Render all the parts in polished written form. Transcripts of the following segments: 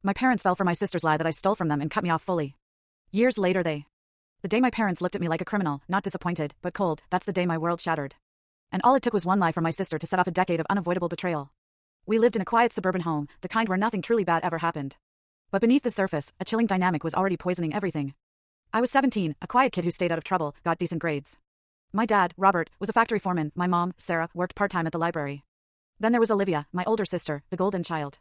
My parents fell for my sister's lie that I stole from them and cut me off fully. Years later The day my parents looked at me like a criminal, not disappointed, but cold, that's the day my world shattered. And all it took was one lie from my sister to set off a decade of unavoidable betrayal. We lived in a quiet suburban home, the kind where nothing truly bad ever happened. But beneath the surface, a chilling dynamic was already poisoning everything. I was 17, a quiet kid who stayed out of trouble, got decent grades. My dad, Robert, was a factory foreman, my mom, Sarah, worked part-time at the library. Then there was Olivia, my older sister, the golden child.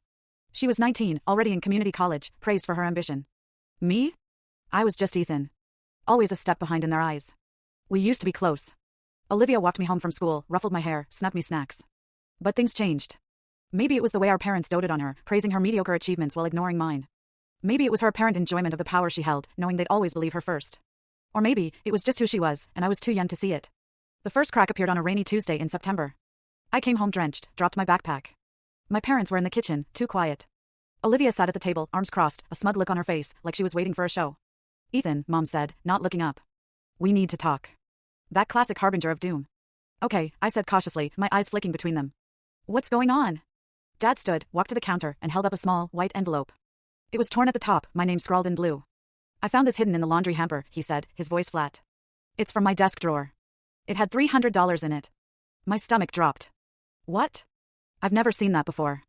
She was 19, already in community college, praised for her ambition. Me? I was just Ethan. Always a step behind in their eyes. We used to be close. Olivia walked me home from school, ruffled my hair, snuck me snacks. But things changed. Maybe it was the way our parents doted on her, praising her mediocre achievements while ignoring mine. Maybe it was her apparent enjoyment of the power she held, knowing they'd always believe her first. Or maybe it was just who she was, and I was too young to see it. The first crack appeared on a rainy Tuesday in September. I came home drenched, dropped my backpack. My parents were in the kitchen, too quiet. Olivia sat at the table, arms crossed, a smug look on her face, like she was waiting for a show. Ethan, Mom said, not looking up. We need to talk. That classic harbinger of doom. Okay, I said cautiously, my eyes flicking between them. What's going on? Dad stood, walked to the counter, and held up a small, white envelope. It was torn at the top, my name scrawled in blue. I found this hidden in the laundry hamper, he said, his voice flat. It's from my desk drawer. It had $300 in it. My stomach dropped. What? I've never seen that before.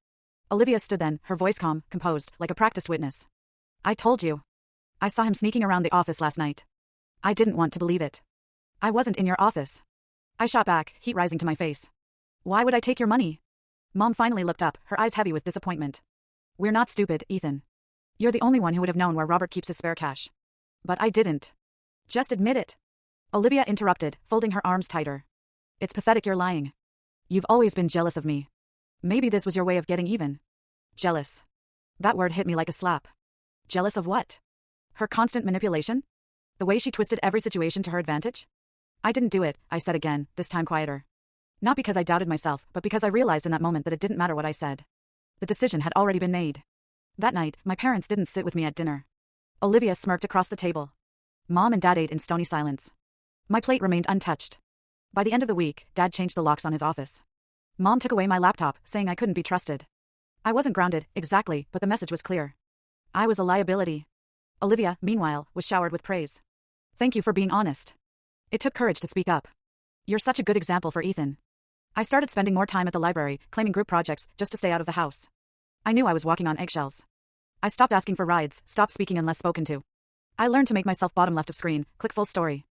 Olivia stood then, her voice calm, composed, like a practiced witness. I told you. I saw him sneaking around the office last night. I didn't want to believe it. I wasn't in your office. I shot back, heat rising to my face. Why would I take your money? Mom finally looked up, her eyes heavy with disappointment. We're not stupid, Ethan. You're the only one who would have known where Robert keeps his spare cash. But I didn't. Just admit it. Olivia interrupted, folding her arms tighter. It's pathetic you're lying. You've always been jealous of me. Maybe this was your way of getting even. Jealous. That word hit me like a slap. Jealous of what? Her constant manipulation? The way she twisted every situation to her advantage? I didn't do it, I said again, this time quieter. Not because I doubted myself, but because I realized in that moment that it didn't matter what I said. The decision had already been made. That night, my parents didn't sit with me at dinner. Olivia smirked across the table. Mom and Dad ate in stony silence. My plate remained untouched. By the end of the week, Dad changed the locks on his office. Mom took away my laptop, saying I couldn't be trusted. I wasn't grounded, exactly, but the message was clear. I was a liability. Olivia, meanwhile, was showered with praise. Thank you for being honest. It took courage to speak up. You're such a good example for Ethan. I started spending more time at the library, claiming group projects, just to stay out of the house. I knew I was walking on eggshells. I stopped asking for rides, stopped speaking unless spoken to. I learned to make myself bottom left of screen, click full story.